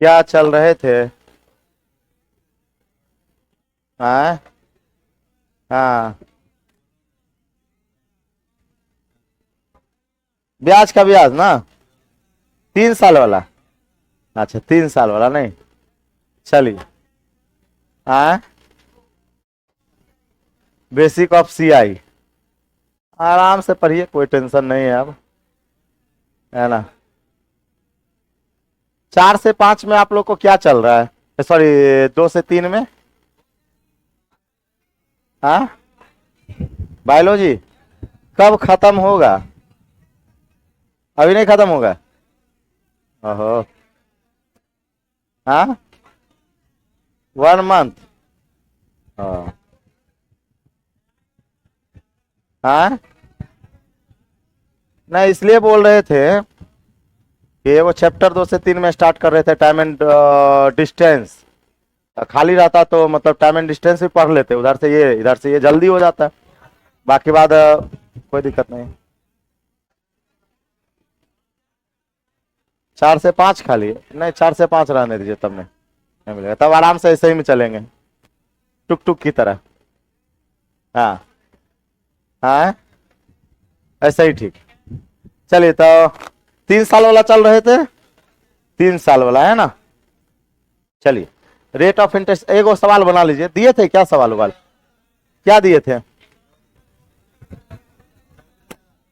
क्या चल रहे थे? हाँ। हाँ। ब्याज का ब्याज ना। 3 साल वाला। अच्छा, 3 साल वाला नहीं। चलिए। हाँ। Basic of CI. आराम से पढ़िए, कोई टेंशन नहीं है अब। है ना। 4 से 5 में आप लोग को क्या चल रहा है? सॉरी, 2 से 3 में। हाँ। बायोलॉजी कब खत्म होगा? अभी नहीं खत्म होगा। ओहो। हाँ। 1 मंथ। हाँ। हाँ। नहीं, इसलिए बोल रहे थे कि वो चैप्टर 2 से 3 में स्टार्ट कर रहे थे, टाइम एंड डिस्टेंस। खाली रहता तो मतलब टाइम एंड डिस्टेंस भी पढ़ लेते, उधर से ये इधर से ये जल्दी हो जाता। बाकी बात कोई दिक्कत नहीं। 4 से 5 खाली नहीं, 4 से 5 रहने दीजिए, तब नहीं मिलेगा, तब आराम से ऐसे ही में चलेंगे, टुक टुक की तरह। हाँ। हाँ। ऐसे ही ठीक। चलिए तो 3 साल वाला चल रहे थे। 3 साल वाला है ना। चलिए। रेट ऑफ इंटरेस्ट एक और सवाल बना लीजिए, दिए थे क्या सवाल वाल? क्या दिए थे?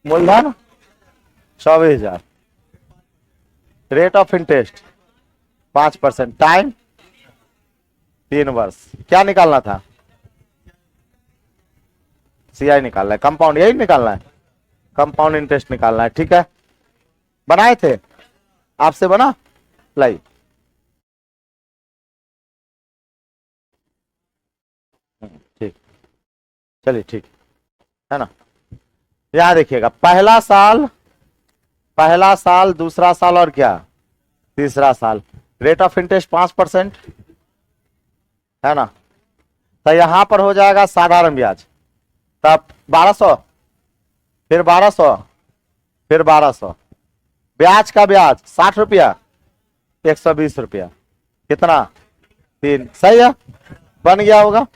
मूलधन 24,000। Rate of interest 5%। टाइम 3 वर्ष। क्या निकालना था? सीआई निकालना है, कंपाउंड यही निकालना है, कंपाउंड इंटरेस्ट निकालना है। ठीक है, बनाए थे आपसे, बना लाई। ठीक। चलिए ठीक है ना। यहां देखिएगा, पहला साल दूसरा साल और क्या, तीसरा साल। रेट ऑफ इंटरेस्ट 5% है ना। तो यहां पर हो जाएगा साधारण ब्याज, तब 1200, फिर 1200, फिर 1200। ब्याज का ब्याज 60 रुपया, 120 रुपया। कितना? 3। सही है, बन गया होगा।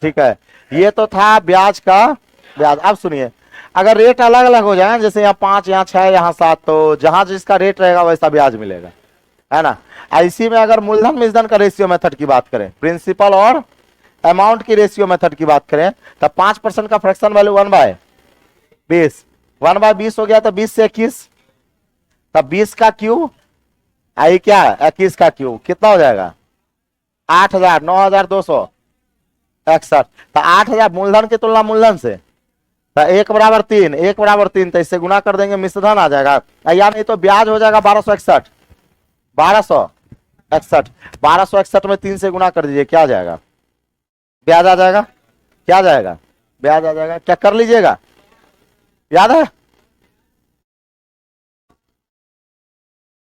ठीक है, ये तो था ब्याज का ब्याज। अब सुनिए, अगर रेट अलग अलग हो जाए, जैसे यहाँ 5, यहाँ 6, यहाँ 7, तो जहां जिसका रेट रहेगा वैसा ब्याज मिलेगा, है ना। इसी में अगर मूलधन मूलधन का रेशियो मेथड की बात करें, प्रिंसिपल और अमाउंट की रेशियो मेथड की बात करें, तब 5% का फ्रैक्शन वैल्यू 1/20। 1/20 हो गया तो 20 से 21, तब 20 का क्यू, आई क्या 21 का क्यू, कितना हो जाएगा? 8,000, 9,261। तो 8,000 मूलधन की तुलना मूलधन से, तो 1 बराबर 3, 1 बराबर 3, तो इससे गुना कर देंगे, मिश्रधन आ जाएगा। या नहीं तो ब्याज हो जाएगा 1261। 1261, 1261 में 3 से गुना कर दीजिए, क्या आ जाएगा? ब्याज आ जाएगा। क्या आ जाएगा? ब्याज आ जाएगा। क्या कर लीजिएगा, याद है?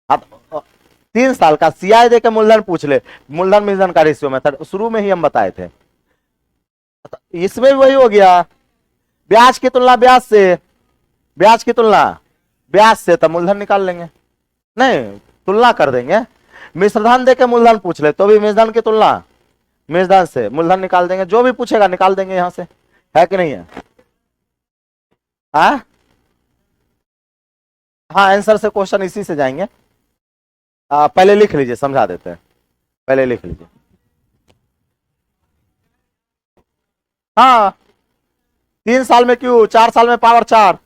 अब 3 साल का सीआई दे के मूलधन पूछ ले, मूलधन मूलधन का रेशियो मेथड शुरू में ही हम बताए थे। इसमें भी वही हो गया, ब्याज की तुलना ब्याज से, ब्याज की तुलना ब्याज से, तब मूलधन निकाल लेंगे। नहीं, तुलना कर देंगे। मिश्रधन दे के मूलधन पूछ ले तो भी मिश्रधन की तुलना मिश्रधन से, मूलधन निकाल देंगे, जो भी पूछेगा निकाल देंगे यहां से। है कि नहीं है? हाँ। हाँ, आंसर से क्वेश्चन इसी से जाएंगे। पहले लिख लीजिए, समझा देते हैं। पहले लिख लीजिए। हाँ। 3 साल में क्यों, 4 साल में पावर 4,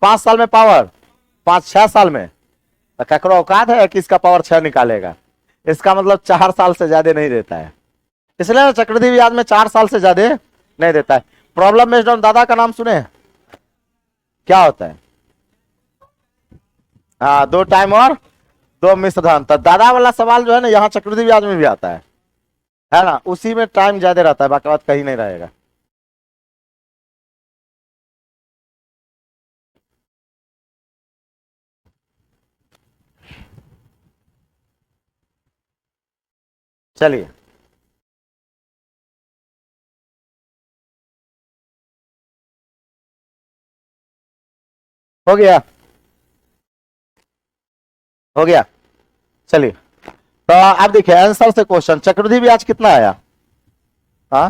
5 साल में पावर 5, 6 साल में। तो ककरो औकात है कि इसका पावर 6 निकालेगा? इसका मतलब 4 साल से ज्यादा नहीं देता है, इसलिए चक्रवृद्धि ब्याज में 4 साल से ज्यादा नहीं देता है। प्रॉब्लम बेस्ड ऑन दादा का नाम सुने हैं? क्या होता है? हाँ, 2 टाइम और 2 मिश्रधन। तो दादा वाला सवाल जो है ना, यहाँ चक्रवृद्धि ब्याज में भी आता है ना, उसी में टाइम ज्यादा रहता है, बाकी बात कहीं नहीं रहेगा। चलिए। हो गया, हो गया। चलिए, तो आप देखिए आंसर से क्वेश्चन, चक्रवृद्धि ब्याज कितना आया? हाँ,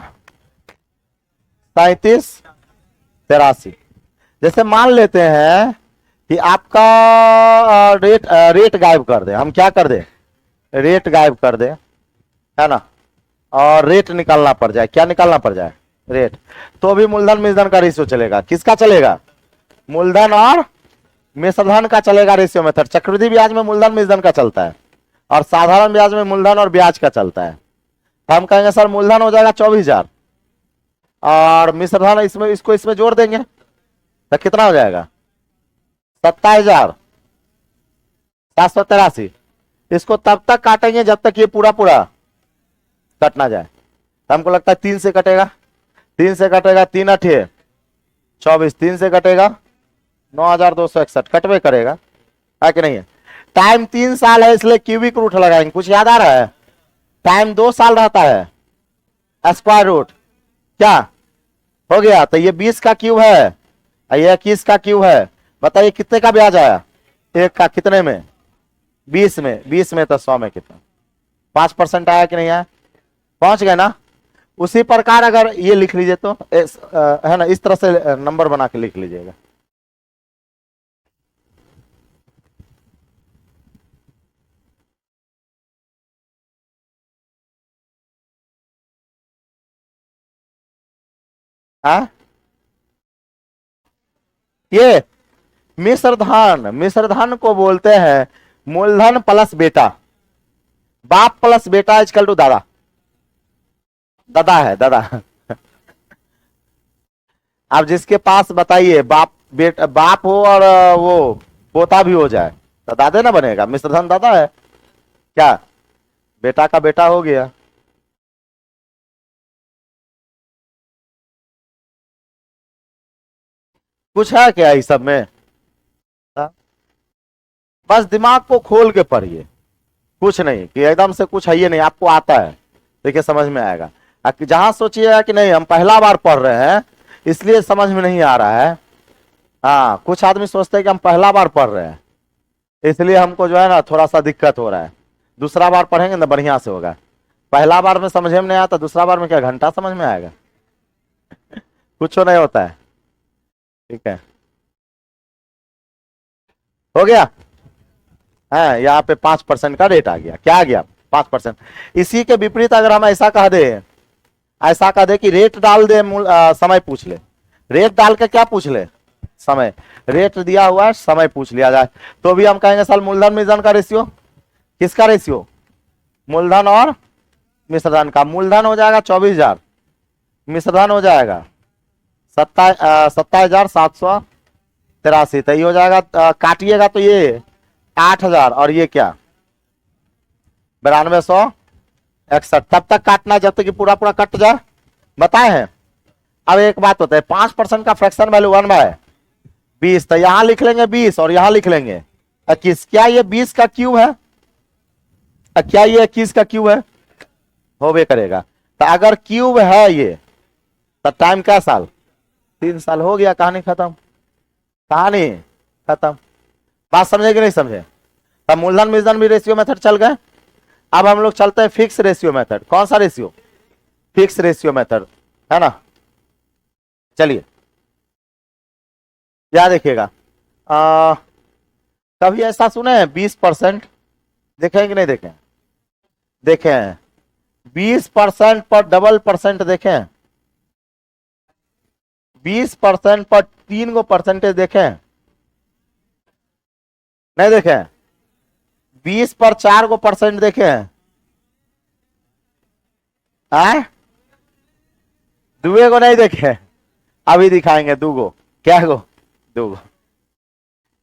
3783। जैसे मान लेते हैं कि आपका रेट गायब कर दे, हम क्या कर दे, रेट गायब कर दे, है ना, और रेट निकालना पड़ जाए, क्या निकालना पड़ जाए, रेट, तो भी मूलधन मिश्रधन का रेशियो चलेगा। किसका चलेगा? मूलधन और मिश्रधन का चलेगा रेशियो मेथड। चक्रवृद्धि ब्याज में मूलधन मिश्रधन का चलता है और साधारण ब्याज में मूलधन और ब्याज का चलता है। तो हम कहेंगे सर मूलधन हो जाएगा 24,000 और मिश्रधन इसमें इसको इसमें जोड़ देंगे तो कितना हो जाएगा? 27,783। इसको तब तक काटेंगे जब तक ये पूरा पूरा कट ना जाए। तो हमको लगता है 3 से कटेगा, 3 से कटेगा, 3 अठे 24, 3 से कटेगा 9,261, कटवे करेगा, है कि नहीं है? टाइम 3 साल है इसलिए क्यूबिक रूट लगाएंगे। कुछ याद आ रहा है? टाइम 2 साल रहता है, स्क्वायर रूट क्या हो गया? तो ये 20 का क्यूब है, ये 21 का क्यूब है। बताइए कितने का ब्याज आया? एक का। कितने में? 20 में। 20 में तो 100 में कितना? 5% आया कि नहीं आया? पहुंच गए ना? उसी प्रकार अगर ये लिख लीजिए तो है ना, इस तरह से नंबर बना के लिख लीजिएगा। हाँ, ये मिश्रधन को बोलते हैं मूलधन प्लस बेटा। बाप प्लस बेटा इजकल टू दादा। दादा है दादा। आप जिसके पास बताइए बाप हो और वो पोता भी हो जाए तो दादे ना बनेगा। मिश्रधन दादा है क्या? बेटा का बेटा हो गया। कुछ है क्या इस सब में? हाँ? बस दिमाग को खोल के पढ़िए, कुछ नहीं कि एकदम से कुछ है ये नहीं, आपको आता है, देखिए समझ में आएगा। जहां सोचिएगा कि नहीं हम पहला बार पढ़ रहे हैं इसलिए समझ में नहीं आ रहा है, हाँ, कुछ आदमी सोचते हैं कि हम पहला बार पढ़ रहे हैं इसलिए हमको जो है ना थोड़ा सा दिक्कत हो रहा है। दूसरा बार पढ़ेंगे ना बढ़िया से होगा। पहला बार में समझ में नहीं आता, दूसरा बार में क्या घंटा समझ में आएगा? कुछ नहीं होता है। ठीक है, हो गया। है यहाँ पे 5% का रेट आ गया। क्या आ गया? 5%। इसी के विपरीत अगर हम ऐसा कह दे, ऐसा कह दे कि रेट डाल दे, समय पूछ ले। रेट डाल के क्या पूछ ले? समय। रेट दिया हुआ है, समय पूछ लिया जाए तो भी हम कहेंगे सर मूलधन मिश्रधन का रेशियो। किसका रेशियो? मूलधन और मिश्रधन का। मूलधन हो जाएगा 24,000, मिश्रधन हो जाएगा 27,783। तो ये हो जाएगा, काटिएगा तो ये 8,000 और ये क्या 9261। तब तक काटना जब तक कि पूरा पूरा कट जाए। बताए हैं। अब एक बात होता है, 5% का फ्रैक्शन वैल्यू 1/20, तो यहां लिख लेंगे 20 और यहां लिख लेंगे 21। क्या ये 20 का क्यूब है? क्या ये 21 का क्यूब है? होबे करेगा। तो अगर क्यूब है ये तो टाइम क्या साल? 3 साल। हो गया, कहानी खत्म। कहानी खत्म। बात समझे कि नहीं समझे? तब मूलधन मिश्रधन भी रेशियो मेथड चल गए। अब हम लोग चलते हैं फिक्स रेशियो मेथड। कौन सा रेशियो? फिक्स रेशियो मेथड, है ना। चलिए याद देखिएगा, कभी ऐसा सुने हैं 20%? देखें कि नहीं देखें? देखें 20% पर डबल परसेंट देखें, 20% पर 3 गो परसेंटेज देखें, नहीं देखें? 20 पर 4 गो परसेंट देखें, दुए को नहीं देखे? अभी दिखाएंगे दूगो। क्या गो? दूगो।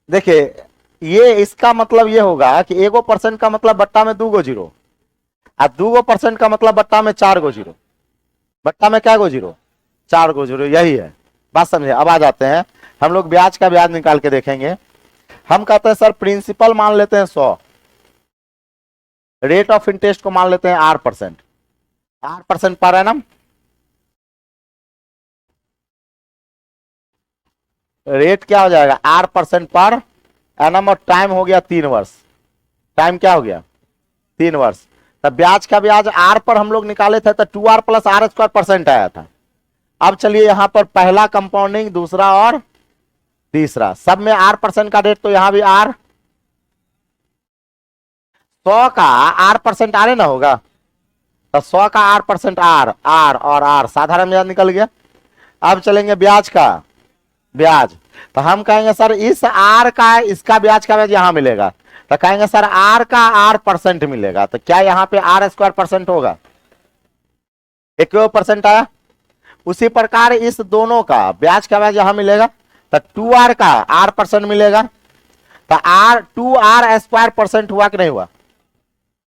देखिए ये इसका मतलब ये होगा कि 1% का मतलब बट्टा में 2 गो जीरो, और 2% का मतलब बट्टा में 4 गो जीरो। बट्टा में क्या गो जीरो? 4 गो जीरो। यही है बात, समझे? अब आ जाते हैं हम लोग ब्याज का ब्याज निकाल के देखेंगे। हम कहते हैं सर प्रिंसिपल मान लेते हैं 100, रेट ऑफ इंटरेस्ट को मान लेते हैं 8%। 8% पर एनम। रेट क्या हो जाएगा? 8% पर एनम और टाइम हो गया 3 वर्ष। टाइम क्या हो गया? 3 वर्ष। तब ब्याज का ब्याज आर पर हम लोग निकाले थे तो 2r plus are square percent आया था। अब चलिए यहां पर पहला कंपाउंडिंग, दूसरा और तीसरा, सब में आर परसेंट का रेट, तो यहां भी आर 100 का आर परसेंट आर ना होगा, तो 100 का आर परसेंट आर, आर और आर, साधारण ब्याज निकल गया। अब चलेंगे ब्याज का ब्याज, तो हम कहेंगे सर इस आर का इसका ब्याज का ब्याज यहां मिलेगा, तो कहेंगे सर आर का आर परसेंट मिलेगा, तो क्या यहां पे आर स्क्वायर परसेंट होगा, एक परसेंट आया। उसी प्रकार इस दोनों का ब्याज का ब्याज यहां मिलेगा, तो 2r का r परसेंट मिलेगा, तो r 2r स्क्वायर परसेंट हुआ कि नहीं हुआ,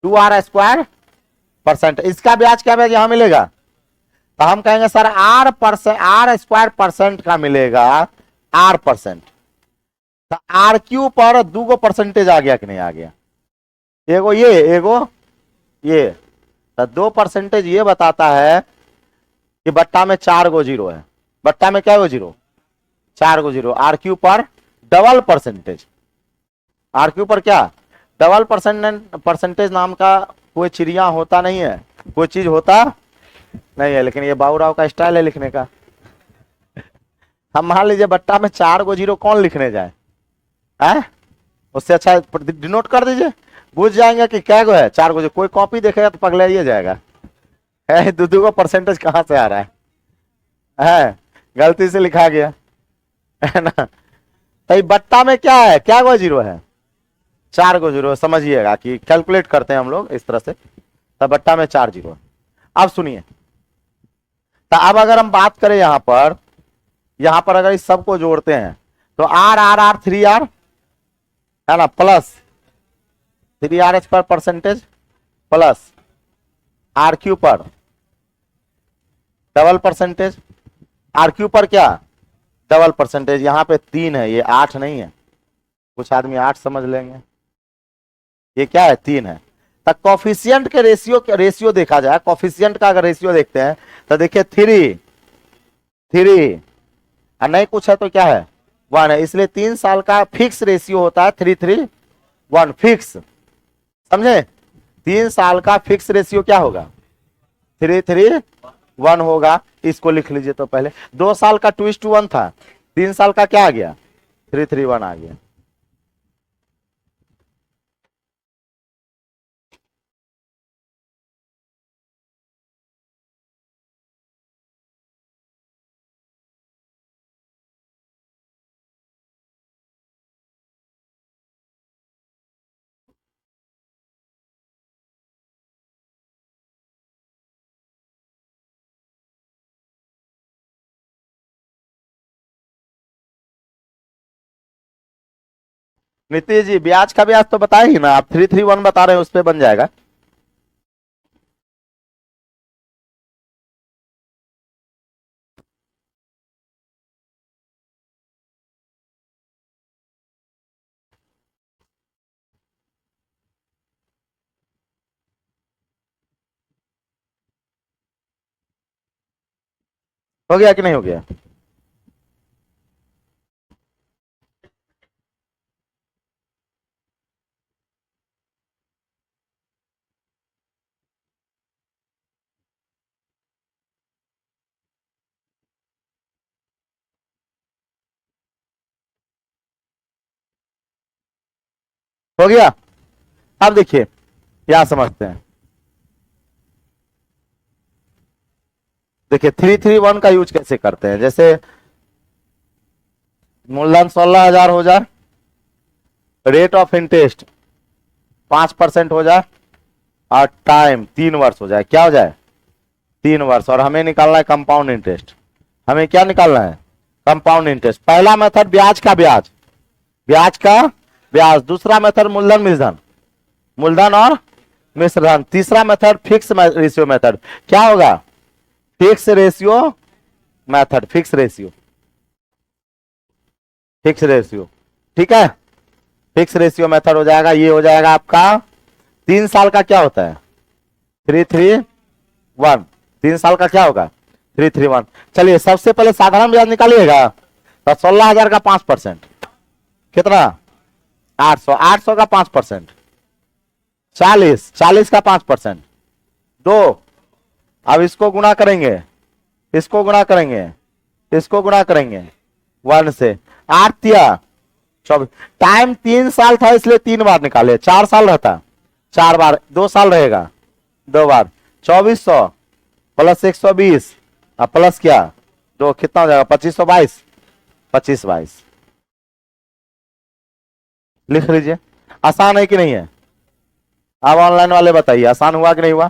2r स्क्वायर परसेंट। इसका ब्याज का ब्याज यहां मिलेगा, तो हम कहेंगे सर r स्क्वायर परसेंट का मिलेगा r परसेंट। तो आर क्यू पर 2 परसेंटेज आ गया कि नहीं आ गया, एगो ये, तो 2 परसेंटेज ये बताता है कि बट्टा में 4 गो जीरो है, बट्टा में क्या गो जीरो, 4 गो जीरो। आर क्यू पर डबल परसेंटेज, आर क्यू पर क्या डबल परसेंटेज नाम का कोई चिड़िया होता नहीं है, कोई चीज होता नहीं है, लेकिन ये बाबूराव का स्टाइल है लिखने का। हम मान लीजिए बट्टा में 4 गो जीरो कौन लिखने जाए, है उससे अच्छा डिनोट कर दीजिए, बुझ जाएंगे कि क्या गो है, 4 गो। कोई कॉपी देखेगा तो पगला ही जाएगा, है 2 परसेंटेज कहां से आ रहा है, गलती से लिखा गया है ना। तो बट्टा में क्या है, क्या गो जीरो है, 4 गो जीरो, समझिएगा कि कैलकुलेट करते हैं हम लोग इस तरह से, तो बट्टा में 4 जीरो। अब सुनिए, तो अब अगर हम बात करें यहां पर अगर इस सबको जोड़ते हैं तो आर आर आर 3r है ना, plus 3r square percentage plus R Q पर डबल परसेंटेज, आर क्यू पर क्या डबल परसेंटेज, यहां पे 3 है, ये 8 नहीं है, कुछ आदमी 8 समझ लेंगे, ये क्या है 3 है। तो कॉफिशिएंट के रेशियो देखा जाए, कॉफिशिएंट का अगर रेशियो देखते हैं तो देखिए 3 और नहीं कुछ है तो क्या है 1 है, इसलिए 3 साल का फिक्स रेशियो होता है 3:3:1 फिक्स, समझे। 3 साल का फिक्स रेशियो क्या होगा 3:3:1 होगा, इसको लिख लीजिए। तो पहले 2 साल का 2:1 था, 3 साल का क्या आ गया 3:3:1 आ गया। नीतीश जी ब्याज का ब्याज तो बताएगी ना आप, 3:3:1 बता रहे हैं, उस पर बन जाएगा। हो गया कि नहीं हो गया, हो गया। अब देखिए क्या समझते हैं, देखिए 3:3:1 का यूज कैसे करते हैं। जैसे मूलधन 16,000 हो जाए, रेट ऑफ इंटरेस्ट 5% हो जाए, और टाइम 3 वर्ष हो जाए, क्या हो जाए 3 वर्ष, और हमें निकालना है कंपाउंड इंटरेस्ट। हमें क्या निकालना है कंपाउंड इंटरेस्ट। पहला मेथड ब्याज का ब्याज, ब्याज का ब्याज, दूसरा मेथड मूलधन मिश्रधन, मूलधन और मिश्रधन, तीसरा मेथड फिक्स रेशियो मेथड। क्या होगा fix ratio method, fix ratio, fix ratio, ठीक है। फिक्स रेशियो मेथड हो जाएगा, ये हो जाएगा आपका 3 साल का क्या होता है 3:3:1, 3 साल का क्या होगा 3:3:1। चलिए सबसे पहले साधारण ब्याज निकालिएगा, तो 16,000 का 5%, कितना 800, 800 का 5%, 40, 40 का 5%, 2। अब इसको गुणा करेंगे, इसको गुणा करेंगे, इसको गुणा करेंगे 1 से। 8 तिया 24। टाइम 3 साल था इसलिए 3 बार निकाले, 4 साल रहता, 4 बार 2 साल रहेगा, 2 बार 2400 प्लस 120 और प्लस क्या 2, कितना हो जाएगा 2522, 2522 लिख लीजिए। आसान है कि नहीं है? अब ऑनलाइन वाले बताइए आसान हुआ कि नहीं हुआ?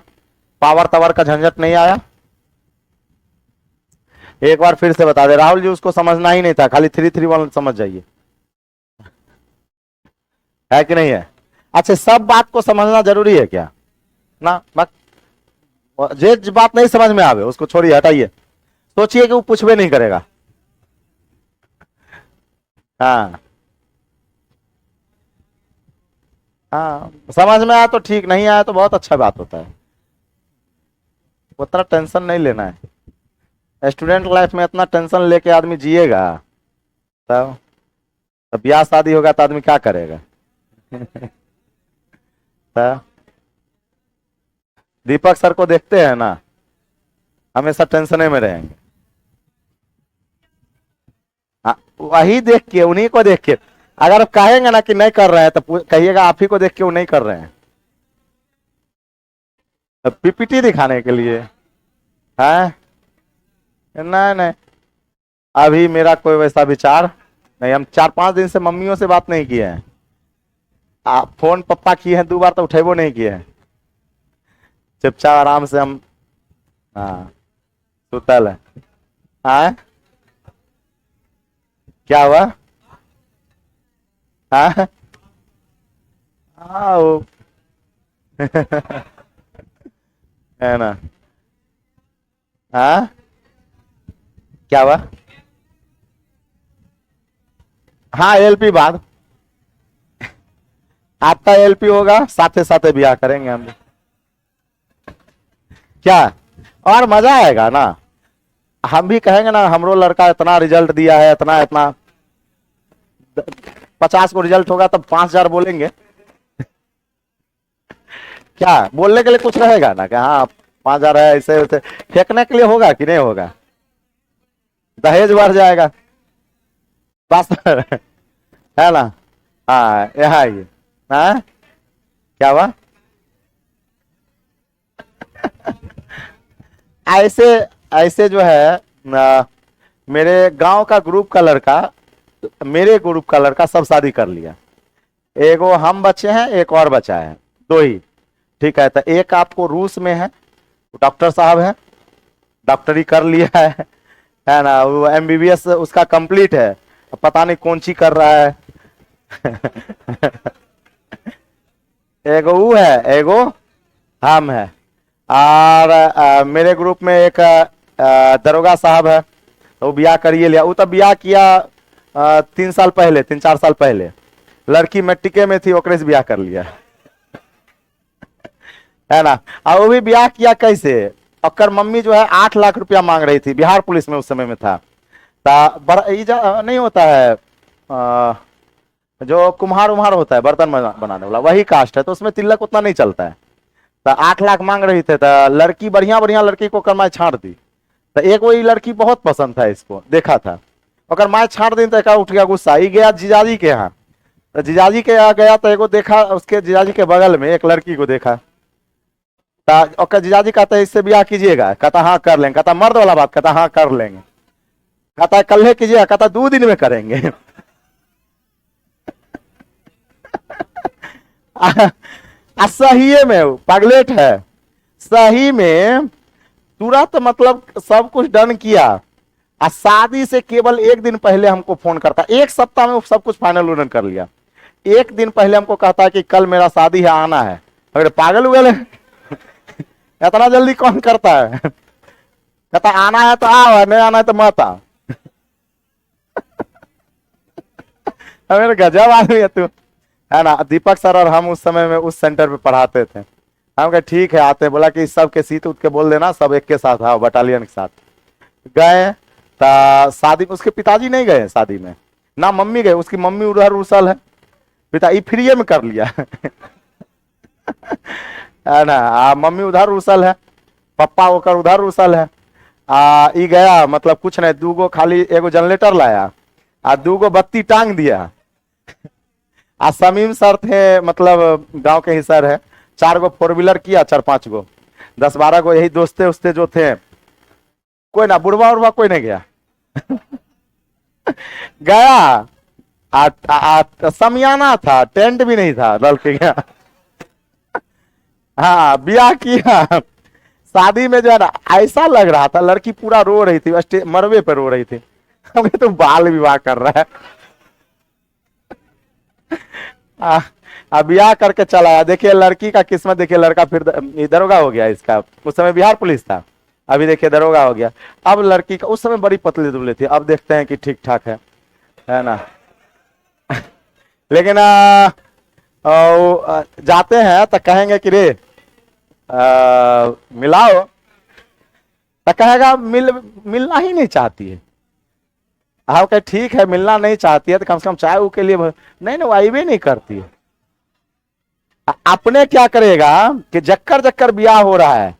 पावर टावर का झंझट नहीं आया? एक बार फिर से बता दे राहुल जी, उसको समझना ही नहीं था, खाली 331 समझ जाइए, है कि नहीं है? अच्छा, सब बात को समझना जरूरी है क्या? ना जे बात नहीं समझ में आवे उसको छोड़िए, हटाइए, सोचिए कि वो पूछवे नहीं करेगा। हाँ हाँ, समझ में आया तो ठीक, नहीं आया तो बहुत अच्छा बात होता है, उतना टेंशन नहीं लेना है। स्टूडेंट लाइफ में इतना टेंशन लेके आदमी जिएगा तब ब्याह शादी होगा तो आदमी क्या करेगा? तब दीपक सर को देखते हैं ना, हमेशा टेंशन में रहेंगे। वही देख के, उन्हीं को देख के, अगर आप कहेंगे ना कि नहीं कर रहे हैं तो कहिएगा आप ही को देख के वो नहीं कर रहे हैं, पीपीटी दिखाने के लिए है। नहीं नहीं, अभी मेरा कोई वैसा विचार नहीं, हम 4-5 दिन से मम्मियों से बात नहीं किए हैं। आप फोन पप्पा किए हैं 2 बार तो उठेबो नहीं किए हैं, चुपचाप आराम से हम, हाँ सुतल है। हाँ क्या हुआ? हाँ हाँ वो है ना। हाँ क्या हुआ? हाँ एलपी बाद, आपका एलपी होगा साथे साथे ब्याह करेंगे हम भी। क्या और मजा आएगा ना, हम भी कहेंगे ना हमरो लड़का इतना रिजल्ट दिया है, इतना इतना 50 को रिजल्ट होगा तब 5000 बोलेंगे। क्या बोलने के लिए कुछ रहेगा ना कि हाँ 5000 है, ऐसे वैसे फेंकने के लिए होगा कि नहीं होगा? दहेज बढ़ जाएगा बस। है ना। हाँ यहाँ ये, हाँ क्या हुआ? ऐसे ऐसे जो है मेरे गांव का ग्रुप का लड़का, मेरे ग्रुप का लड़का सब शादी कर लिया, एगो हम बच्चे हैं, एक और बचा है, 2 ही। ठीक है, तो एक आपको रूस में है, डॉक्टर साहब है, डॉक्टरी कर लिया है ना, वो एमबीबीएस उसका कंप्लीट है, पता नहीं कौन सी कर रहा है। एगो वो है, एगो हम है, और मेरे ग्रुप में एक दरोगा साहब है, तो वो ब्याह करिए लिया, वो तो ब्याह किया 3 साल पहले, 3-4 साल पहले, लड़की मैट्रिके में थी, ओकरे से ब्याह कर लिया। है ना। और वो भी ब्याह किया कैसे, ओकर मम्मी जो है 8 लाख रुपया मांग रही थी, बिहार पुलिस में उस समय में था, बड़ा नहीं होता है जो कुम्हार उम्हार होता है बर्तन बनाने वाला, वही कास्ट है, तो उसमें तिलक उतना नहीं चलता है, तो 8 लाख मांग रही थे, तो लड़की बढ़िया बढ़िया लड़की को कर माए छाड़ दी, तो एक वही लड़की बहुत पसंद था, इसको देखा था, और माए छाड़ दी, तो एक उठ गया गुस्सा, ही गया जीजाजी के यहाँ, तो जीजाजी के यहाँ गया, तो एगो देखा उसके जीजाजी के बगल में एक लड़की को देखा, तो जीजाजी कहते हैं इससे ब्याह कीजिएगा, कहता हाँ कर लेंगे, कहता मर्द वाला बात, कहता हाँ कर लेंगे, कहता कल कीजिएगा, कहता 2 दिन में करेंगे। सही में पगलेट है, सही में तुरंत मतलब सब कुछ डन किया, और शादी से केवल 1 दिन पहले हमको फोन करता, 1 सप्ताह में सब कुछ फाइनल उन्होंने कर लिया, 1 दिन पहले हमको कहता है कि कल मेरा शादी है, आना है। अगर पागल हुए इतना जल्दी कौन करता है? कहता आना है तो आओ, नहीं आना है तो मत आओ। मेरे गजब आदमी है तू, है ना। दीपक सर और हम उस समय में उस सेंटर पे पढ़ाते थे, हम कहे ठीक है आते, बोला कि सब के सीट उठ के बोल देना, सब एक के साथ आओ, बटालियन के साथ गए। शादी उसके पिताजी नहीं गए शादी में, ना मम्मी गए, उसकी मम्मी उधर रुसल है, पिता फ्री में कर लिया। है ना। मम्मी उधर रुसल है, पप्पा होकर उधर रुसल है। ई गया मतलब कुछ नहीं, दूगो खाली एगो जनरेटर लाया आ दूगो बत्ती टांग दिया। समीम सर थे, मतलब गांव के ही सर है, 4 गो 4 व्हीलर किया, 4-5 गो 10-12 गो यही दोस्ते उस्ते जो थे, कोई ना बुढ़वा उड़वा कोई नहीं गया। गया समियाना था, टेंट भी नहीं था, लड़के गया। हाँ ब्याह किया। शादी में जो है ना ऐसा लग रहा था लड़की पूरा रो रही थी, मरवे पे रो रही थी। हमें तो बाल विवाह कर रहा है। अब ब्याह करके चला आया। देखिए लड़की का किस्मत, देखिए लड़का फिर दरोगा हो गया इसका, उस समय बिहार पुलिस था, अभी देखिए दरोगा हो गया। अब लड़की का उस समय बड़ी पतली दुबली थी, अब देखते हैं कि ठीक ठाक है ना। लेकिन जाते हैं तो कहेंगे कि रे मिलाओ, तो कहेगा मिलना ही नहीं चाहती है। हाँ कहे ठीक है मिलना नहीं चाहती है तो कम से कम चाय वो के लिए नहीं वो आई भी नहीं करती है। अपने क्या करेगा कि जक्कर जक्कर ब्याह हो रहा है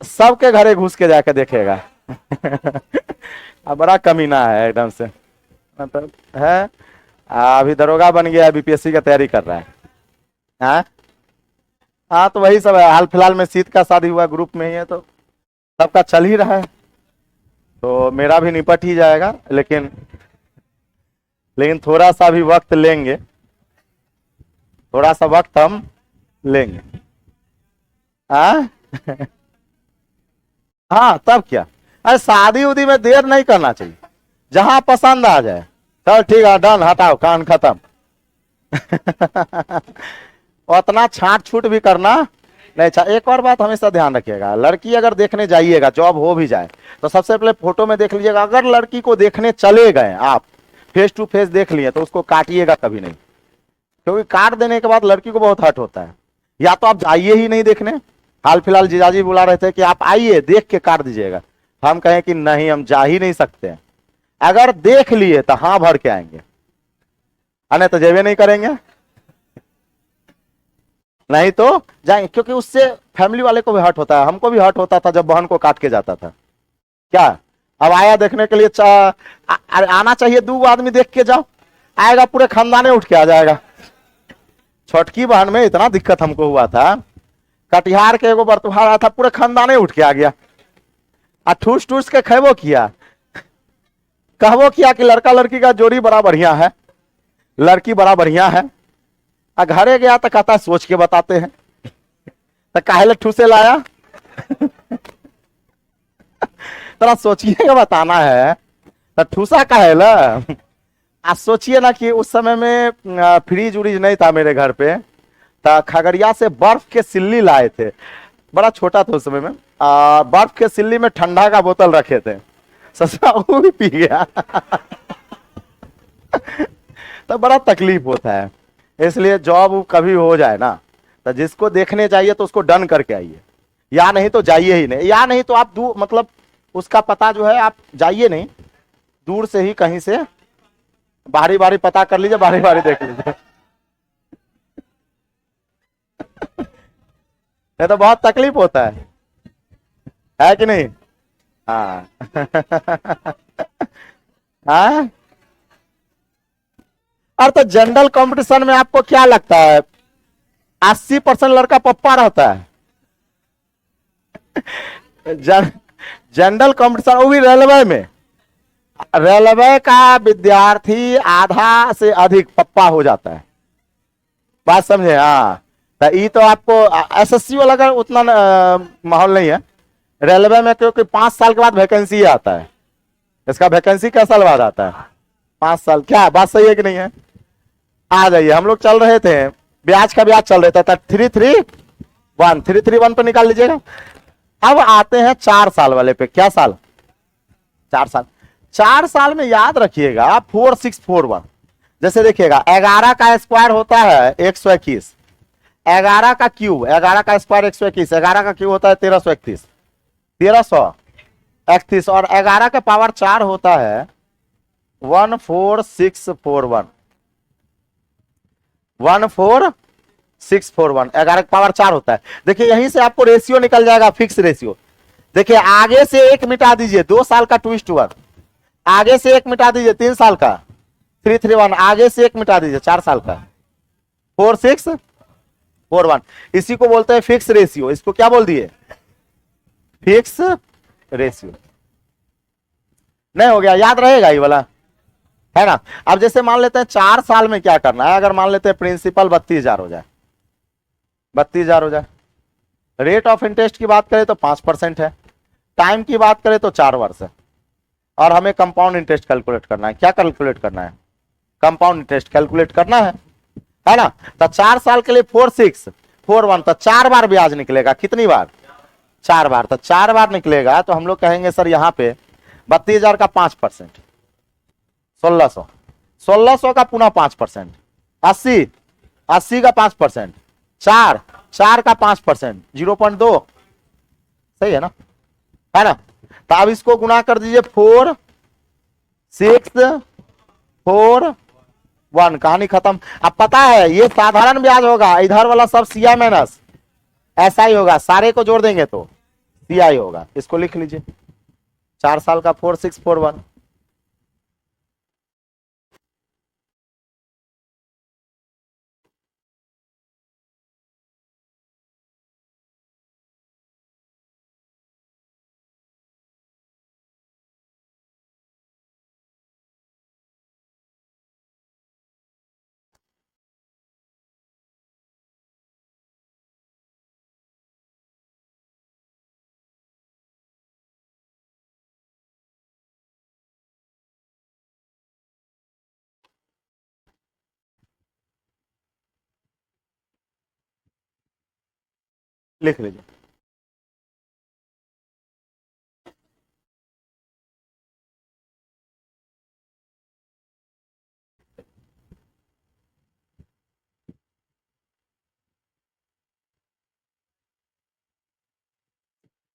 सबके घरे घुस के जाके देखेगा। अब बड़ा कमीना है एकदम से, मतलब है। अभी दरोगा बन गया, बीपीएससी का तैयारी कर रहा है। हाँ तो वही सब है। हाल फिलहाल में सीत का शादी हुआ, ग्रुप में ही है, तो सबका चल ही रहा है, तो मेरा भी निपट ही जाएगा। लेकिन थोड़ा सा भी वक्त लेंगे, थोड़ा सा वक्त हम लेंगे। हाँ तब क्या, अरे शादी उदी में देर नहीं करना चाहिए, जहां पसंद आ जाए चल ठीक है डन, हटाओ कान खत्म। उतना छाट छूट भी करना नहीं चाहिए। एक और बात हमेशा ध्यान रखिएगा, लड़की अगर देखने जाइएगा, जॉब हो भी जाए तो सबसे पहले फोटो में देख लीजिएगा। अगर लड़की को देखने चले गए आप, फेस टू फेस देख लिए, तो उसको काटिएगा कभी नहीं, क्योंकि काट देने के बाद लड़की को बहुत हर्ट होता है। या तो आप जाइए ही नहीं देखने, हाल फिलहाल जीजाजी बुला रहे थे कि आप आइए देख के काट दीजिएगा, हम कहें कि नहीं हम जा ही नहीं सकते। अगर देख लिए तो हाँ भर के आएंगे, अने तो जेबे नहीं करेंगे, नहीं तो जाएंगे। क्योंकि उससे फैमिली वाले को भी हर्ट होता है, हमको भी हर्ट होता था जब बहन को काट के जाता था। क्या अब आया देखने के लिए आना चाहिए, 2 आदमी देख के जाओ, आएगा पूरे खानदाने उठ के आ जाएगा। छोटकी बहन में इतना दिक्कत हमको हुआ था, कटिहार के एगो बर्तुहार आया था, पूरे खानदाने उठ के आ गया, आ ठूस ठूस के खेबो किया, कहबो किया कि लड़का लड़की का जोड़ी बड़ा बढ़िया है, लड़की बड़ा बढ़िया है। घरे गया तो कहता सोच के बताते हैं, तो काहे ठूसे लाया। थोड़ा सोचिए के बताना है, तो ठूसा काहे ला। आज सोचिए ना कि उस समय में फ्रिज उरीज नहीं था मेरे घर पे, तो खगड़िया से बर्फ के सिल्ली लाए थे, बड़ा छोटा था उस समय में, बर्फ के सिल्ली में ठंडा का बोतल रखे थे, ससुरा वो भी पी गया। तो बड़ा तकलीफ होता है। इसलिए जॉब कभी हो जाए ना, तो जिसको देखने जाइए तो उसको डन करके आइए, या नहीं तो जाइए ही नहीं, या नहीं तो आप दूर मतलब उसका पता जो है आप जाइए नहीं, दूर से ही कहीं से बारी बारी पता कर लीजिए, बारी बारी देख लीजिए। ये तो बहुत तकलीफ होता है कि नहीं। हाँ। हाँ और तो जनरल कंपटीशन में आपको क्या लगता है, 80% लड़का पप्पा रहता है। जनरल कंपटीशन, वो भी रेलवे में, रेलवे का विद्यार्थी आधा से अधिक पप्पा हो जाता है, बात समझे। हाँ तो ये तो आपको एसएससी वाला का उतना माहौल नहीं है रेलवे में, क्योंकि 5 साल के बाद वैकेंसी आता है, इसका वैकेंसी कैसा साल बाद आता है, 5 साल। क्या बात सही है कि नहीं है। आ जाइए, हम लोग चल रहे थे, ब्याज का ब्याज चल रहा था 331 पे निकाल लीजिएगा। अब आते हैं 4 साल वाले पे। क्या साल, 4 साल। 4 साल में याद रखिएगा 4641, जैसे देखिएगा 11 का स्क्वायर होता है 121, 11 का क्यूब, 11 का स्क्वायर 121, 11 का क्यूब होता है 1331, 1331, और 11 के पावर 4 होता है 14641, 641, 11 पावर 4 होता है। देखिए यहीं से आपको रेशियो निकल जाएगा, फिक्स रेशियो। देखिए आगे से एक मिटा दीजिए, 2 साल का 2:1, आगे से एक मिटा दीजिए 3 साल का 331, आगे से एक मिटा दीजिए 4 साल का 4641। इसी को बोलते हैं फिक्स रेशियो। इसको क्या बोल दिए? Fix ratio. नहीं हो गया? याद रहेगा ये वाला, है ना। अब जैसे मान लेते हैं 4 साल में क्या करना है। अगर मान लेते हैं प्रिंसिपल 32,000 हो जाए, 32,000 हो जाए। रेट ऑफ इंटरेस्ट की बात करें तो 5% है। टाइम की बात करें तो 4 वर्ष है। और हमें कंपाउंड इंटरेस्ट कैलकुलेट करना है। क्या कैलकुलेट करना है? कंपाउंड इंटरेस्ट कैलकुलेट करना है ना। तो 4 साल के लिए 4641, तो 4 बार ब्याज निकलेगा। कितनी बार? 4 बार। तो 4 बार निकलेगा तो हम लोग कहेंगे सर यहां पे 32,000 का 5%, 1600, 1600 का पुनः 5%, 80, 80 का 5%, 4, 4 का 5%, 0.2, सही है ना। तो अब इसको गुना कर दीजिए 4641, कहानी खत्म। अब पता है ये साधारण ब्याज होगा, इधर वाला सब CI माइनस SI होगा, सारे को जोड़ देंगे तो CI होगा। इसको लिख लीजिए, 4 साल का 4641। लिख लीजिए।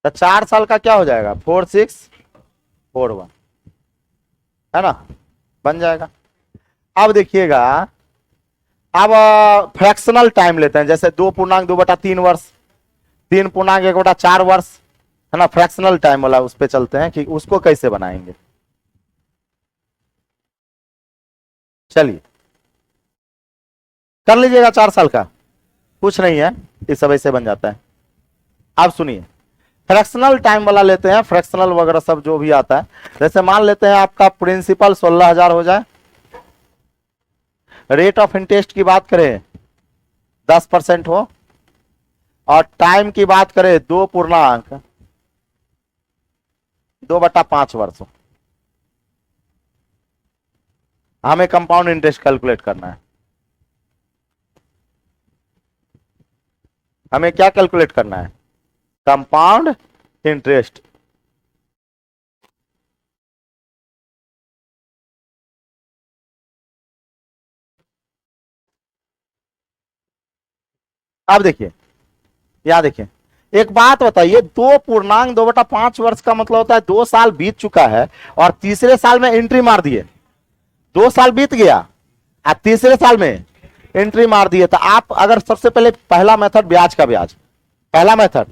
तो 4 साल का क्या हो जाएगा? 4641, है ना, बन जाएगा। अब देखिएगा, अब फ्रैक्शनल टाइम लेते हैं। जैसे 2.2/3 वर्ष, 3.1/4 वर्ष, है ना। फ्रैक्शनल टाइम वाला उस पर चलते हैं कि उसको कैसे बनाएंगे। चलिए कर लीजिएगा। 4 साल का कुछ नहीं है, ये सब ऐसे बन जाता है। अब सुनिए, फ्रैक्शनल टाइम वाला लेते हैं, फ्रैक्शनल वगैरह सब जो भी आता है। जैसे मान लेते हैं आपका प्रिंसिपल 16,000 हो जाए, रेट ऑफ इंटरेस्ट की बात करें 10% हो, और टाइम की बात करें 2.2/5 वर्ष हो। हमें कंपाउंड इंटरेस्ट कैलकुलेट करना है। हमें क्या कैलकुलेट करना है? Compound interest. अब देखिए, यहां देखिए, एक बात बताइए, 2.2/5 वर्ष का मतलब होता है 2 साल बीत चुका है और तीसरे साल में एंट्री मार दिए। 2 साल बीत गया और तीसरे साल में एंट्री मार दिए। तो आप अगर सबसे पहले पहला मेथड ब्याज का ब्याज, पहला मेथड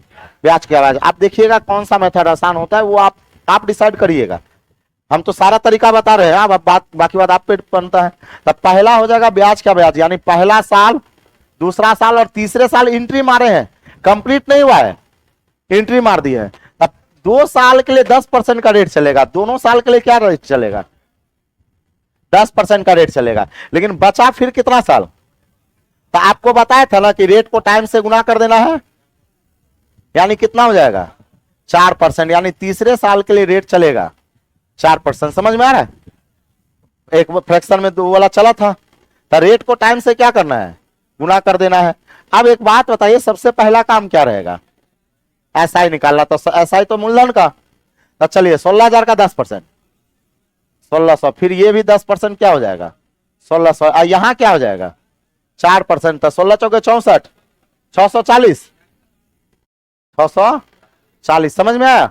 ब्याज का ब्याज, आप देखिएगा कौन सा मेथड आसान होता है, वो आप डिसाइड करिएगा। हम तो सारा तरीका बता रहे हैं, अब बाकी बात आप पे बनता है। तो पहला हो जाएगा ब्याज का ब्याज, यानी पहला साल, दूसरा साल और तीसरे साल एंट्री मारे हैं, कंप्लीट नहीं हुआ है, एंट्री मार दी है। अब 2 साल के लिए 10% का रेट चलेगा, दोनों साल के लिए क्या रेट चलेगा? 10% का रेट चलेगा। लेकिन बचा फिर कितना साल? तो आपको बताया था ना कि रेट को टाइम से गुना कर देना है, यानी कितना हो जाएगा? 4%, यानी तीसरे साल के लिए रेट चलेगा 4%। समझ में आ रहा है? एक फ्रैक्शन में 2 वाला चला था, तो रेट को टाइम से क्या करना है? गुना कर देना है। अब एक बात बताइए, सबसे पहला काम क्या रहेगा? SI निकालना। तो SI तो मूलधन का, तो चलिए 16,000 का 10%, 1600, फिर ये भी 10% क्या हो जाएगा? 1600। यहां क्या हो जाएगा? 4%। तो 16 चौके 64, 640, 640। समझ में आया?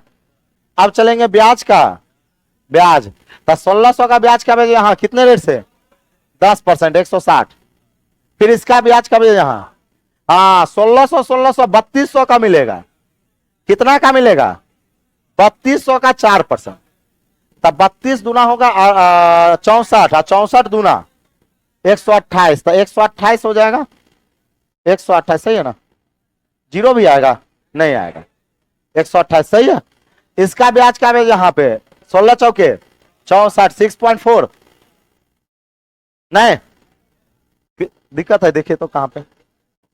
अब चलेंगे ब्याज का ब्याज। तो 1600 का ब्याज का ब्याज यहां कितने रेट से? 10%, 160। फिर इसका ब्याज का ब्याज यहां हाँ 1600 3200 का मिलेगा। कितना का मिलेगा? 3200 का 4%, तब 32 दूना होगा 64, 64 दूना 128, तो 128 हो जाएगा। 128 सही है ना? जीरो भी आएगा? नहीं आएगा। 128 सही है। इसका ब्याज क्या है यहाँ पे? 16 चौके 64, 6.4। नहीं दिक्कत है, देखिए तो कहां पे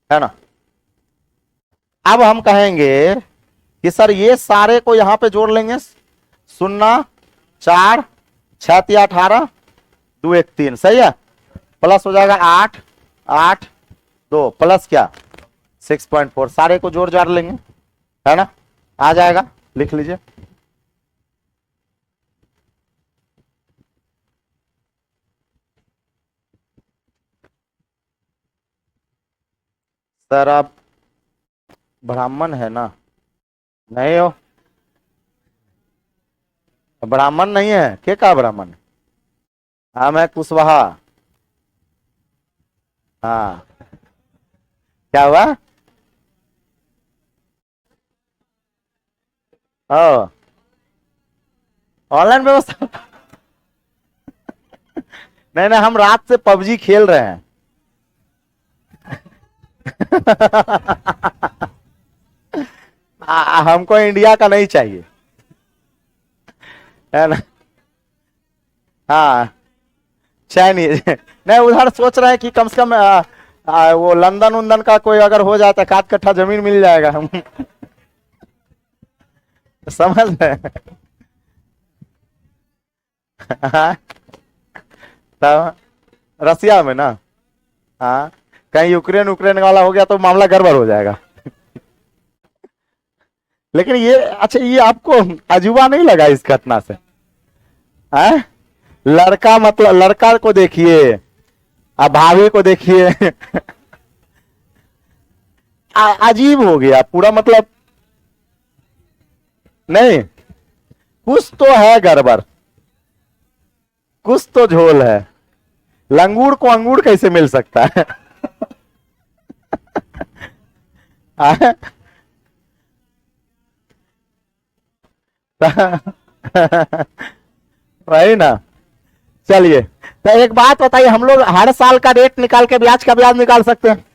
है ना। अब हम कहेंगे कि सर ये सारे को यहां पे जोड़ लेंगे। 0 4 6 18 2 1 3 सही है। प्लस हो जाएगा 8 8 2 प्लस क्या 6.4, सारे को जोड़ जाड़ लेंगे है ना, आ जाएगा। लिख लीजिए। सर आप ब्राह्मण है ना? नहीं हो, ब्राह्मण नहीं है। के का ब्राह्मण? हाँ मैं कुशवाहा। हाँ क्या हुआ? ओ ऑनलाइन व्यवस्था। नहीं नहीं, हम रात से पबजी खेल रहे हैं। हमको इंडिया का नहीं चाहिए है ना। हाँ चाइनीज। नहीं उधर सोच रहे हैं कि कम से कम वो लंदन उंदन का कोई अगर हो जाता, 1 कट्ठा जमीन मिल जाएगा हम। समझ रहे हैं? हाँ, तब रसिया में ना। हाँ कहीं यूक्रेन उक्रेन वाला हो गया तो मामला गड़बड़ हो जाएगा। लेकिन ये अच्छा, ये आपको अजूबा नहीं लगा इस घटना से? है लड़का, मतलब लड़का को देखिए, अब भाभी को देखिए। अजीब हो गया पूरा, मतलब नहीं कुछ तो है गड़बड़, कुछ तो झोल है। लंगूर को अंगूर कैसे मिल सकता है? वही ना। चलिए तो एक बात बताइए, हम लोग हर साल का रेट निकाल के ब्याज का ब्याज निकाल सकते हैं।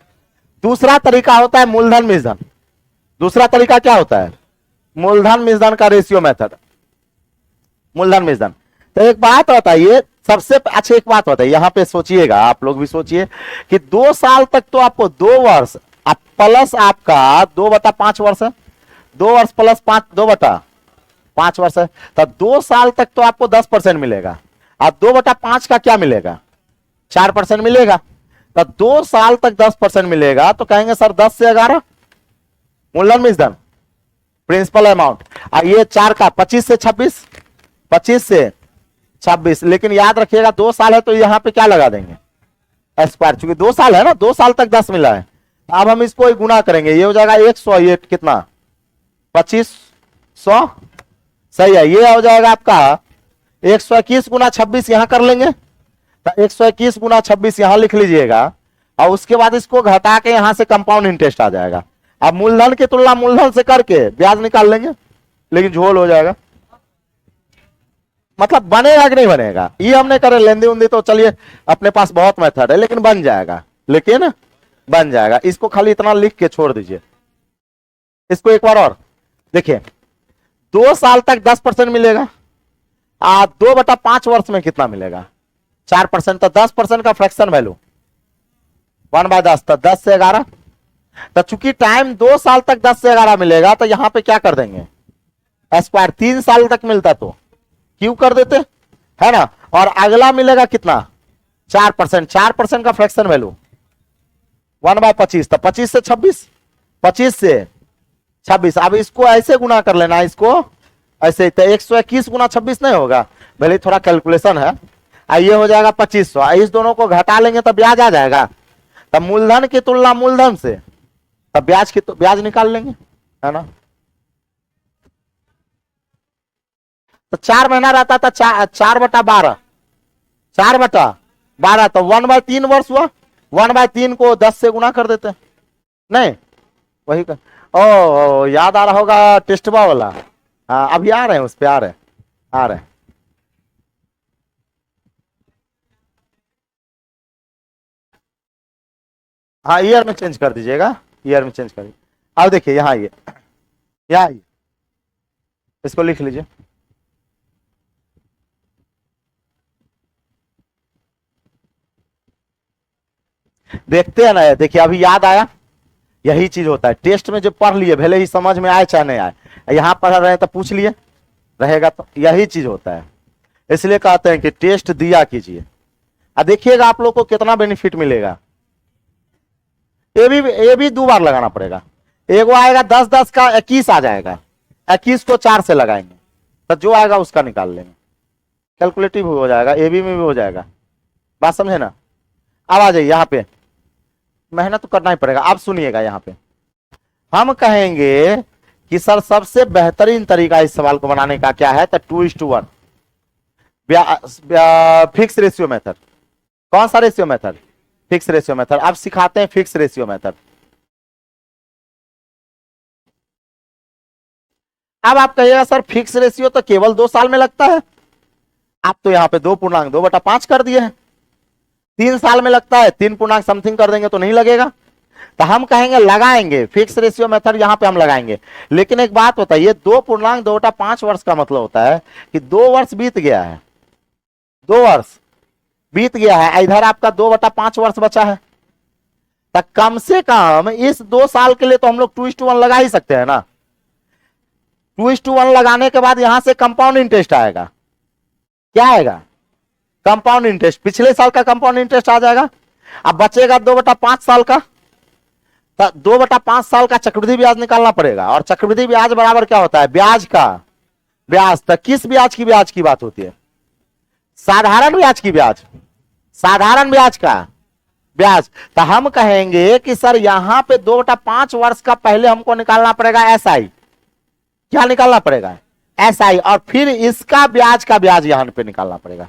दूसरा तरीका होता है मूलधन मिश्रण। दूसरा तरीका क्या होता है? मूलधन मिश्रण का रेशियो मेथड, मूलधन मिश्रण। तो एक बात बताइए, सबसे अच्छा एक बात बताइए, यहां पे सोचिएगा, आप लोग भी सोचिए कि 2 साल तक तो आपको 2 वर्ष प्लस आपका 2/5 वर्ष है। 2 वर्ष प्लस 5 2/5 वर्ष है, तो 2 साल तक तो आपको 10% मिलेगा। और 2/5 का क्या मिलेगा? 4% मिलेगा। तो 2 साल तक 10% मिलेगा, तो कहेंगे सर 10 से 11 मूलधन मिश्रण प्रिंसिपल अमाउंट। और ये 4 का 25 से 26, 25 से 26। लेकिन याद रखिएगा 2 साल है तो यहां पे क्या लगा देंगे? एक्सपायर, चूंकि 2 साल है ना, 2 साल तक 10 मिला है। अब हम इसको गुना करेंगे, ये हो जाएगा 100, ये कितना 2500 सही है। ये हो जाएगा आपका 121 गुना 26, यहां कर लेंगे तो 121 गुना 26 यहां लिख लीजिएगा। और उसके बाद इसको घटा के यहां से कंपाउंड इंटरेस्ट आ जाएगा। अब मूलधन की तुलना मूलधन से करके ब्याज निकाल लेंगे, लेकिन झोल हो जाएगा। मतलब बनेगा कि नहीं बनेगा? ये हमने करे लेंदी उंदी तो चलिए अपने पास बहुत मेथड है, लेकिन बन जाएगा, लेकिन बन जाएगा। इसको खाली इतना लिख के छोड़ दीजिए। इसको एक बार और देखिए, 2 साल तक 10% मिलेगा। 2/5 वर्ष में कितना मिलेगा? 4%। तो 10% का फ्रैक्शन वैल्यू 1/10, तो 10 से 11। तो चूंकि टाइम 2 साल तक 10 से 11 मिलेगा, तो यहां पे क्या कर देंगे? स्क्वायर। 3 साल तक मिलता तो क्यों कर देते, है ना। और अगला मिलेगा कितना? 4%। 4% का फ्रैक्शन वैल्यू 1/25, तो 25 से 26, 25 से 26। अब इसको ऐसे गुना कर लेना, इसको ऐसे, तो 121 गुना 26 नहीं होगा, भले थोड़ा कैलकुलेशन है। ये हो जाएगा 2500। इस दोनों को घटा लेंगे तो ब्याज आ जाएगा। तब मूलधन की तुलना मूलधन से, तब ब्याज की तो ब्याज निकाल लेंगे, है ना। तो 4 महीना रहता था, 4/12, 4/12, तो 1/3 वर्ष हुआ। 1/3 को 10 से गुना कर देते हैं। नहीं वही का। ओ याद आ रहा होगा टेस्टबा वाला। हाँ अभी आ रहे हैं, उस पे आ रहे हैं, आ रहे हैं। हाँ ईयर में चेंज कर दीजिएगा, ईयर में चेंज कर दीजिए। अब देखिए यहाँ ये, यहाँ ये, इसको लिख लीजिए। देखते हैं ना, देखिए अभी याद आया। यही चीज होता है टेस्ट में, जो पढ़ लिए भले ही समझ में आए चाहे नहीं आए, यहाँ पढ़ रहे हैं तो पूछ लिए रहेगा, तो यही चीज होता है। इसलिए कहते हैं कि टेस्ट दिया कीजिए। अब देखिएगा आप लोग को कितना बेनिफिट मिलेगा। ये भी 2 बार लगाना पड़ेगा। एगो आएगा 10-10 का, 21 आ जाएगा, 21 को 4 से लगाएंगे तो जो आएगा उसका निकाल लेंगे, कैलकुलेटिव हो जाएगा, एबी में भी हो जाएगा। बात समझे ना। अब आ जाइए यहाँ पे, मेहनत तो करना ही पड़ेगा। अब सुनिएगा यहाँ पे हम कहेंगे कि सर सबसे बेहतरीन तरीका इस सवाल को बनाने का क्या है, तो 2:1 फिक्स रेशियो मेथड। कौन सा ratio method? Fix ratio method. अब सिखाते हैं फिक्स रेशियो मेथड। अब आप कहिएगा सर फिक्स रेशियो तो केवल 2 साल में लगता है, आप तो यहाँ पे 2.2/5 कर दिए हैं। 3 साल में लगता है, 3 पूर्णांक समथिंग कर देंगे तो नहीं लगेगा। तो हम कहेंगे लगाएंगे फिक्स रेशियो मेथड, यहां पे हम लगाएंगे। लेकिन एक बात बताइए, 2.2/5 वर्ष का मतलब होता है कि 2 वर्ष बीत गया है, 2 वर्ष बीत गया है, इधर आपका 2/5 वर्ष बचा है। तो कम से कम इस 2 साल के लिए तो हम लोग 2:1 लगा ही सकते हैं ना। 2:1 लगाने के बाद यहां से कंपाउंड इंटरेस्ट आएगा। क्या आएगा? Compound interest. पिछले साल का कंपाउंड इंटरेस्ट आ जाएगा। अब बचेगा 2/5 साल का, तो 2/5 साल का चक्रवृद्धि ब्याज निकालना पड़ेगा। और चक्रवृद्धि ब्याज बराबर क्या होता है? ब्याज का ब्याज। तो किस ब्याज की बात होती है? साधारण ब्याज की ब्याज, साधारण ब्याज का ब्याज। तो हम कहेंगे कि सर यहां पे 2/5 वर्ष का पहले हमको निकालना पड़ेगा एसआई। क्या निकालना पड़ेगा? एसआई। और फिर इसका ब्याज का ब्याज यहां पे निकालना पड़ेगा।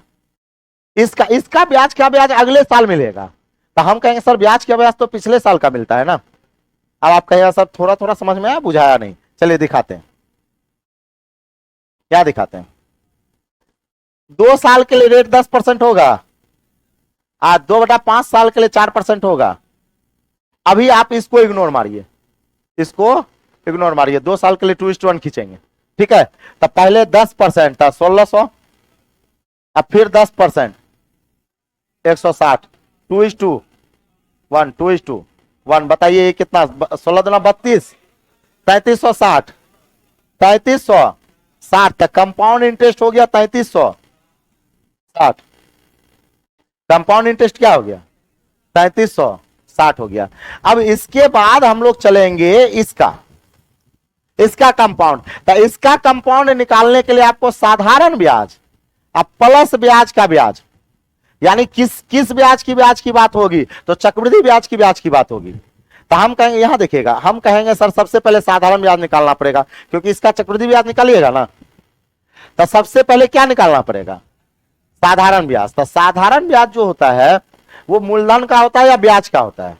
इसका ब्याज का ब्याज अगले साल मिलेगा। तो हम कहेंगे सर ब्याज का ब्याज तो पिछले साल का मिलता है ना। अब आप कहेगा सर थोड़ा थोड़ा समझ में आया, बुझाया नहीं। चलिए दिखाते हैं, क्या दिखाते हैं। 2 साल के लिए रेट 10% होगा, आज 2/5 साल के लिए 4% होगा। अभी आप इसको इग्नोर मारिए, इसको इग्नोर मारिए। 2 साल के लिए 2:1 खींचेंगे, ठीक है। तो पहले 10% था 1600, अब फिर 10% 160, 2:1, 2:1। बताइए ये कितना? 16 दूना 32, 3360, 3360। तक कंपाउंड इंटरेस्ट हो गया 3360। कंपाउंड इंटरेस्ट क्या हो गया? 3360 हो गया। अब इसके बाद हम लोग चलेंगे इसका कंपाउंड। तो इसका कंपाउंड निकालने के लिए आपको साधारण ब्याज अब प्लस ब्याज का ब्याज, यानी किस ब्याज की बात होगी? तो चक्रवृद्धि ब्याज की बात होगी। तो हम कहेंगे, यहां देखिएगा, हम कहेंगे सर सबसे पहले साधारण ब्याज निकालना पड़ेगा, क्योंकि इसका चक्रवृद्धि ब्याज निकालिएगा ना। तो सबसे पहले क्या निकालना पड़ेगा? साधारण ब्याज। तो साधारण ब्याज जो होता है वो मूलधन का होता है या ब्याज का होता है?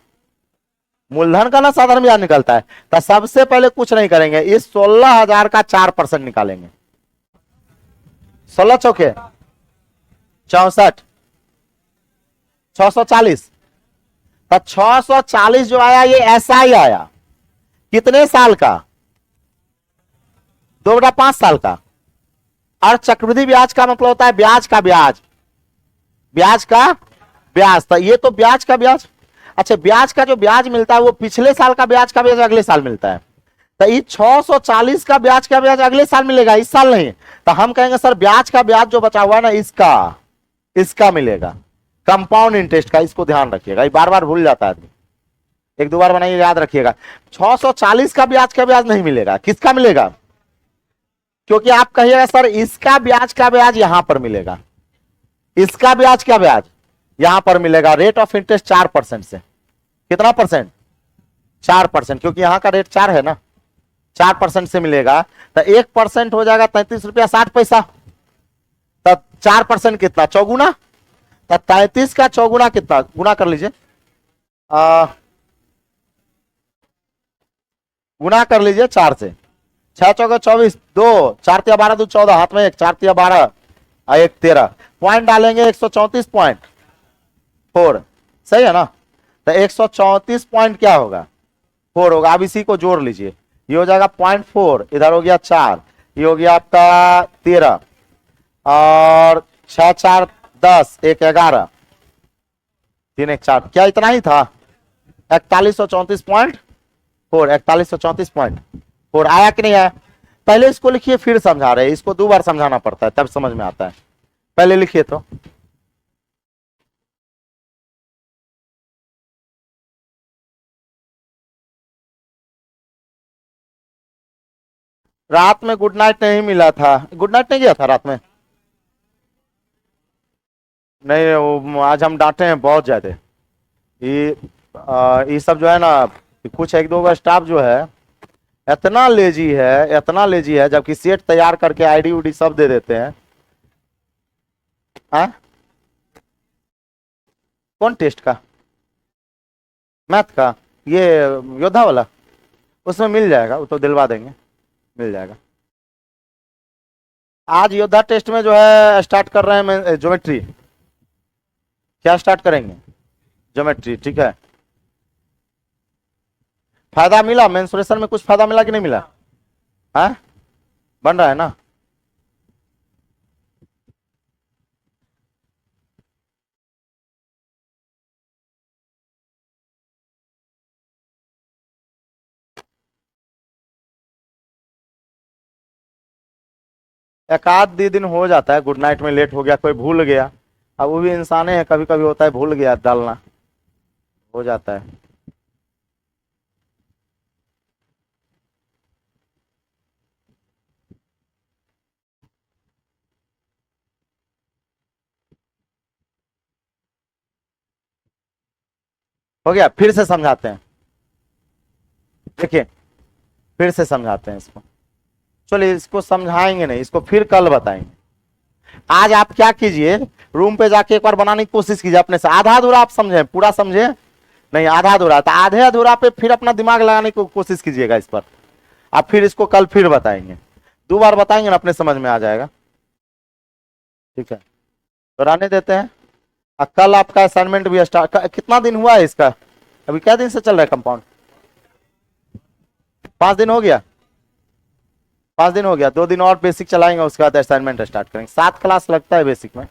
मूलधन का ना साधारण ब्याज निकलता है। तो सबसे पहले कुछ नहीं करेंगे, इस 16,000 का 4% निकालेंगे। 16 चौके 64, 640। तो 640 जो आया ये ऐसा ही आया। कितने साल का? 2/5 साल का। और चक्रवृद्धि ब्याज का मतलब होता है ब्याज का ब्याज, ब्याज का ब्याज। तो ये तो ब्याज का ब्याज। अच्छा, ब्याज का जो ब्याज मिलता है वो पिछले साल का ब्याज अगले साल मिलता है। तो ये 640 का ब्याज अगले साल मिलेगा, इस साल नहीं। तो हम कहेंगे सर ब्याज का ब्याज जो बचा हुआ है ना, इसका मिलेगा, कंपाउंड इंटरेस्ट का। इसको ध्यान रखिएगा, ये बार बार भूल जाता है आदमी। 1-2 बार बनाइए, याद रखिएगा। 640 का ब्याज नहीं मिलेगा। किसका मिलेगा? क्योंकि आप कहिएगा सर इसका ब्याज यहां पर मिलेगा, इसका ब्याज यहां पर मिलेगा। रेट ऑफ इंटरेस्ट 4% से। कितना परसेंट? 4%, क्योंकि यहां का रेट 4 है ना, 4% से मिलेगा। तो 1% हो जाएगा 33 रुपया 60 पैसा। तब 4% कितना? चौगुना। तो 33 का चौगुना कितना? गुना कर लीजिए। गुना कर लीजिए 4 से, 6 चौके 24, 2 4 तिया 12 2 14, हाथ में 1 4 तिया 12 और 1 13, पॉइंट डालेंगे 134.4, सही है ना। तो 134 पॉइंट क्या होगा, 4 होगा। अब इसी को जोड़ लीजिए, ये हो जाएगा 0.4, इधर हो गया 4, ये हो गया आपका 13 और 6 4 10, 1 11, 3 1 4, क्या इतना ही था, 4134.4, 4134.4 आया कि नहीं आया। पहले इसको लिखिए फिर समझा रहे हैं, इसको 2 बार समझाना पड़ता है तब समझ में आता है। पहले लिखिए तो, रात में गुड नाइट नहीं मिला था, गुड नाइट नहीं गया था रात में, नहीं वो आज हम डांटे हैं बहुत ज्यादा। ये सब जो है ना, कुछ 1 2 का स्टाफ जो है इतना लेजी है, इतना लेजी है, जबकि सेट तैयार करके आईडी उडी सब दे देते हैं। हाँ? कौन टेस्ट का, मैथ का, ये योद्धा वाला, उसमें मिल जाएगा, वो तो दिलवा देंगे, मिल जाएगा। आज योद्धा टेस्ट में जो है स्टार्ट कर रहे हैं ज्योमेट्री, क्या स्टार्ट करेंगे, ज्योमेट्री, ठीक है। फायदा मिला मेंसुरेशन में, कुछ फायदा मिला कि नहीं मिला, है बन रहा है ना। एक आध दिन हो जाता है, गुड नाइट में लेट हो गया, कोई भूल गया, अब वो भी इंसान है, कभी कभी होता है भूल गया डालना, हो जाता है। हो गया, फिर से समझाते हैं, देखिए फिर से समझाते हैं इसको। चलिए इसको समझाएंगे नहीं, इसको फिर कल बताएंगे। आज आप क्या कीजिए, रूम पे जाके एक बार बनाने की कोशिश कीजिए अपने से, आधा अधूरा आप समझे, पूरा समझे नहीं, आधा अधूरा, तो आधे अधूरा पे फिर अपना दिमाग लगाने की कोशिश कीजिएगा इस पर। आप फिर इसको कल फिर बताएंगे, 2 बार बताएंगे ना, अपने समझ में आ जाएगा, ठीक है। तो रहने देते हैं। कल आपका असाइनमेंट भी स्टार्ट, कितना दिन हुआ है इसका, अभी क्या दिन से चल रहा है कंपाउंड, 5 दिन हो गया, 5 दिन हो गया, 2 दिन और बेसिक चलाएंगे, उसके बाद असाइनमेंट स्टार्ट करेंगे। 7 क्लास लगता है बेसिक में।